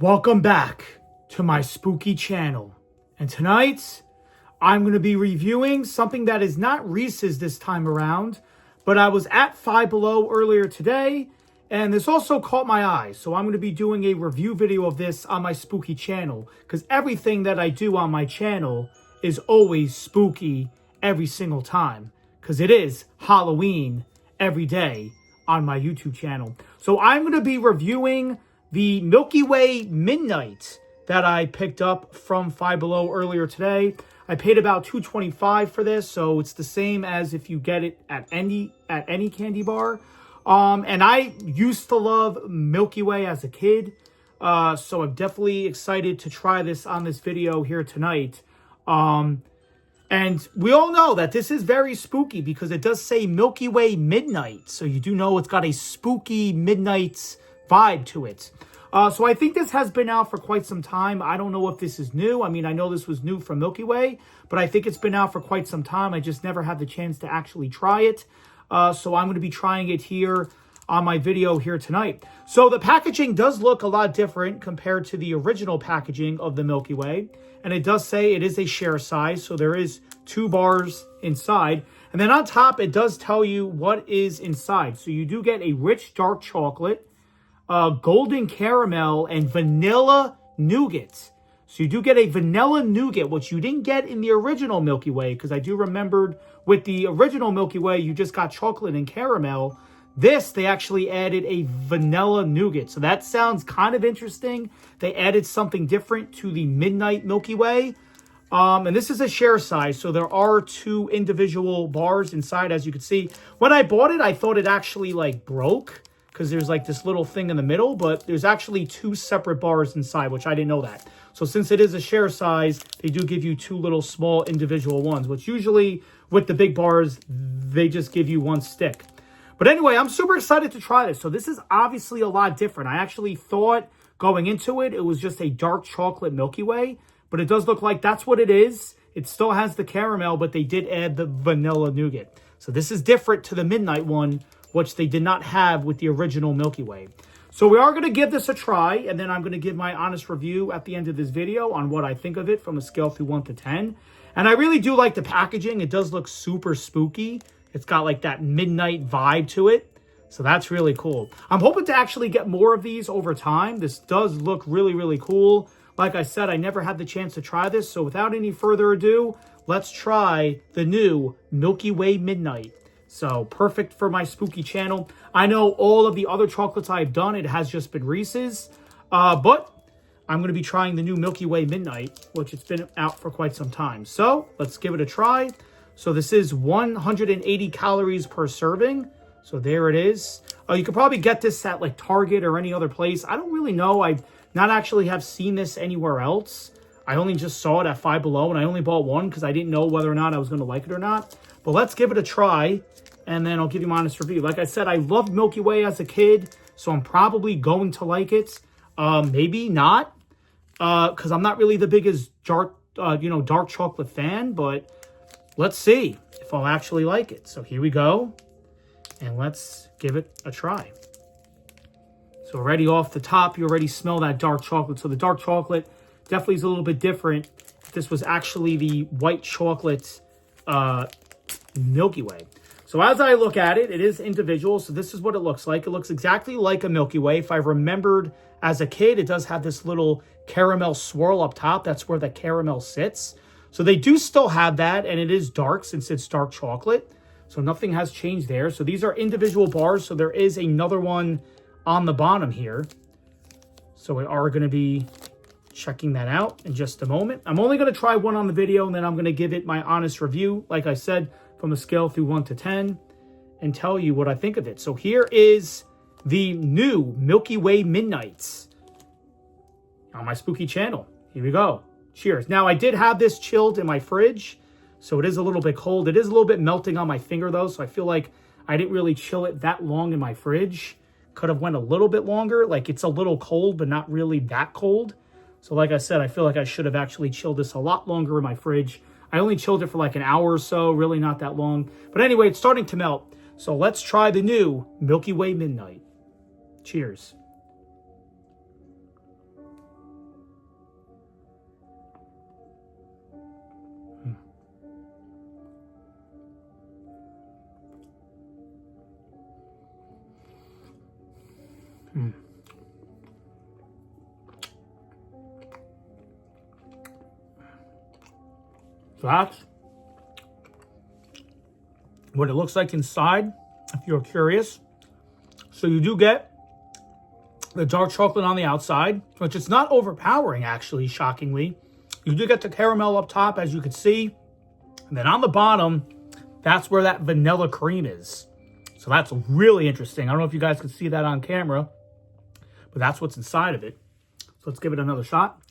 Welcome back to my spooky channel. And tonight, I'm going to be reviewing something that is not Reese's this time around, but I was at Five Below earlier today, and this also caught my eye. So I'm going to be doing a review video of this on my spooky channel, because everything that I do on my channel is always spooky every single time, because it is Halloween every day on my YouTube channel. So I'm going to be reviewing the Milky Way Midnight that I picked up from Five Below earlier today. I paid about $2.25 for this, so it's the same as if you get it at any candy bar. And I used to love Milky Way as a kid, so I'm definitely excited to try this on this video here tonight. And we all know that this is very spooky because it does say Milky Way Midnight, so you do know it's got a spooky midnight vibe to it. So I think this has been out for quite some time. I don't know if this is new. I mean, I know this was new from Milky Way, but I think it's been out for quite some time. I just never had the chance to actually try it. So I'm going to be trying it here on my video here tonight. So the packaging does look a lot different compared to the original packaging of the Milky Way. And it does say it is a share size, so there is 2 bars inside. And then on top, it does tell you what is inside. So you do get a rich dark chocolate, golden caramel, and vanilla nougat. So you do get a vanilla nougat, which you didn't get in the original Milky Way, because I do remember with the original Milky Way, you just got chocolate and caramel. This, they actually added a vanilla nougat. So that sounds kind of interesting. They added something different to the Midnight Milky Way. And this is a share size, so there are 2 individual bars inside, as you can see. When I bought it, I thought it actually like broke, because there's like this little thing in the middle, but there's actually 2 separate bars inside, which I didn't know that. So since it is a share size, they do give you 2 little small individual ones, which usually with the big bars, they just give you 1 stick. But anyway, I'm super excited to try this. So this is obviously a lot different. I actually thought going into it, it was just a dark chocolate Milky Way, but it does look like that's what it is. It still has the caramel, but they did add the vanilla nougat. So this is different to the Midnight one, which they did not have with the original Milky Way. So we are going to give this a try, and then I'm going to give my honest review at the end of this video on what I think of it from a scale through 1 to 10. And I really do like the packaging. It does look super spooky. It's got like that midnight vibe to it. So that's really cool. I'm hoping to actually get more of these over time. This does look really, really cool. Like I said, I never had the chance to try this. So without any further ado, let's try the new Milky Way Midnight. So perfect for my spooky channel. I know all of the other chocolates I've done, it has just been Reese's. But I'm going to be trying the new Milky Way Midnight, which it's been out for quite some time. So let's give it a try. So this is 180 calories per serving. So there it is. You could probably get this at like Target or any other place. I don't really know. I not actually have seen this anywhere else. I only just saw it at Five Below, and I only bought one because I didn't know whether or not I was going to like it or not. But let's give it a try, and then I'll give you my honest review. Like I said, I loved Milky Way as a kid, so I'm probably going to like it. Maybe not, because I'm not really the biggest dark chocolate fan, but let's see if I'll actually like it. So here we go, and let's give it a try. So already off the top, you already smell that dark chocolate. So the dark chocolate definitely is a little bit different. This was actually the white chocolate Milky Way. So as I look at it, it is individual. So this is what it looks like. It looks exactly like a Milky Way. If I remembered as a kid, it does have this little caramel swirl up top. That's where the caramel sits. So they do still have that, and it is dark since it's dark chocolate. So nothing has changed there. So these are individual bars. So there is another one on the bottom here. So we are going to be checking that out in just a moment. I'm only going to try one on the video, and then I'm going to give it my honest review, like I said, from a scale through 1 to 10, and tell you what I think of it. So here is the new Milky Way Midnights on my spooky channel. Here we go. Cheers. Now, I did have this chilled in my fridge, so it is a little bit cold. It is a little bit melting on my finger, though, so I feel like I didn't really chill it that long in my fridge. Could have went a little bit longer. Like, it's a little cold, but not really that cold. So like I said, I feel like I should have actually chilled this a lot longer in my fridge. I only chilled it for like an hour or so, really not that long. But anyway, it's starting to melt. So let's try the new Milky Way Midnight. Cheers. So that's what it looks like inside, if you're curious. So you do get the dark chocolate on the outside, which is not overpowering, actually, shockingly. You do get the caramel up top, as you can see. And then on the bottom, that's where that vanilla cream is. So that's really interesting. I don't know if you guys can see that on camera, but that's what's inside of it. So let's give it another shot.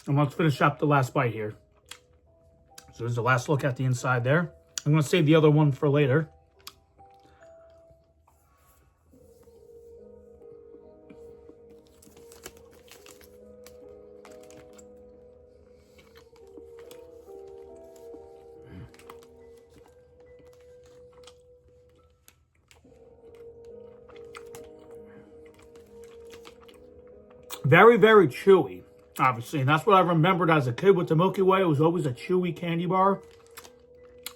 And let's finish up the last bite here. So there's the last look at the inside there. I'm going to save the other one for later. Very, very chewy, obviously. And that's what I remembered as a kid with the Milky Way. It was always a chewy candy bar.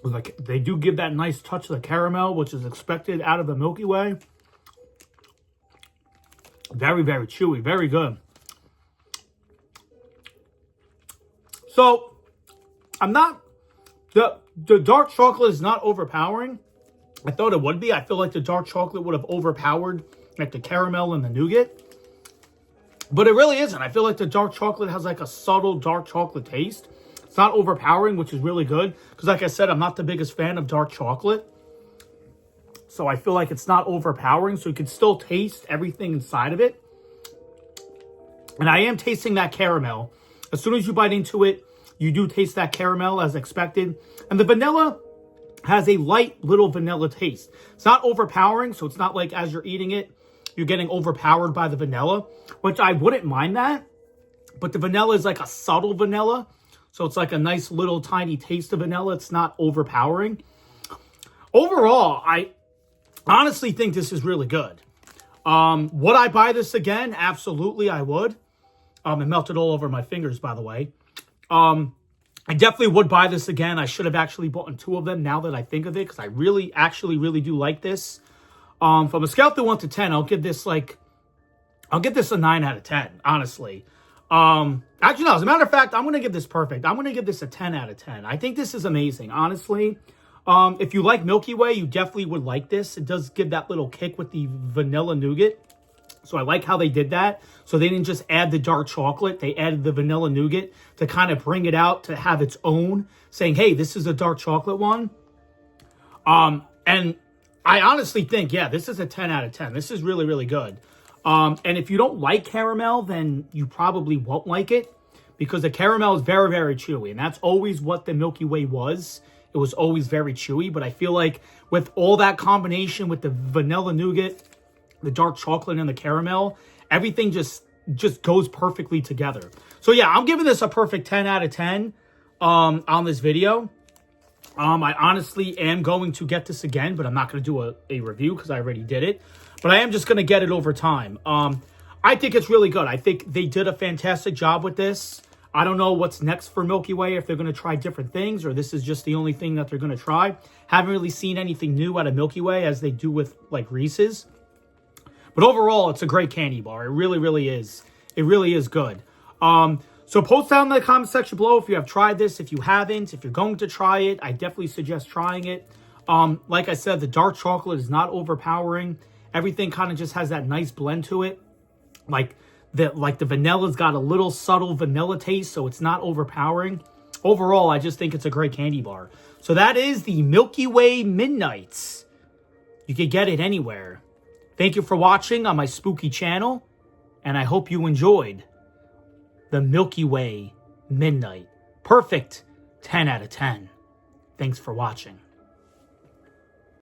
Like, they do give that nice touch of the caramel, which is expected out of the Milky Way. Very, very chewy. Very good. So, I'm not... The dark chocolate is not overpowering. I thought it would be. I feel like the dark chocolate would have overpowered like the caramel and the nougat. But it really isn't. I feel like the dark chocolate has like a subtle dark chocolate taste. It's not overpowering, which is really good. Because like I said, I'm not the biggest fan of dark chocolate. So I feel like it's not overpowering. So you can still taste everything inside of it. And I am tasting that caramel. As soon as you bite into it, you do taste that caramel as expected. And the vanilla has a light little vanilla taste. It's not overpowering. So it's not like as you're eating it, you're getting overpowered by the vanilla, which I wouldn't mind that. But the vanilla is like a subtle vanilla. So it's like a nice little tiny taste of vanilla. It's not overpowering. Overall, I honestly think this is really good. Would I buy this again? Absolutely, I would. It melted all over my fingers, by the way. I definitely would buy this again. I should have actually bought 2 of them now that I think of it, because I really do like this. From a scale of 1 to 10, I'll give this a 9 out of 10, honestly. Actually, no, as a matter of fact, I'm going to give this perfect. I'm going to give this a 10 out of 10. I think this is amazing, honestly. If you like Milky Way, you definitely would like this. It does give that little kick with the vanilla nougat. So I like how they did that. So they didn't just add the dark chocolate. They added the vanilla nougat to kind of bring it out to have its own, saying, hey, this is a dark chocolate one. And I honestly think, yeah, this is a 10 out of 10. This is really, really good. And if you don't like caramel, then you probably won't like it, because the caramel is very, very chewy. And that's always what the Milky Way was. It was always very chewy. But I feel like with all that combination with the vanilla nougat, the dark chocolate, and the caramel, everything just goes perfectly together. So yeah, I'm giving this a perfect 10 out of 10 on this video. I honestly am going to get this again, but I'm not going to do a review because I already did it. But I am just going to get it over time. I think it's really good. I think they did a fantastic job with this. I don't know what's next for Milky Way, if they're going to try different things, or this is just the only thing that they're going to try. Haven't really seen anything new out of Milky Way as they do with like Reese's. But overall, it's a great candy bar. It really, really is. It really is good. So post down in the comment section below if you have tried this. If you haven't, if you're going to try it, I definitely suggest trying it. Like I said, the dark chocolate is not overpowering. Everything kind of just has that nice blend to it. Like the vanilla's got a little subtle vanilla taste, so it's not overpowering. Overall, I just think it's a great candy bar. So that is the Milky Way Midnights. You can get it anywhere. Thank you for watching on my spooky channel, and I hope you enjoyed the Milky Way Midnight. Perfect 10 out of 10. Thanks for watching.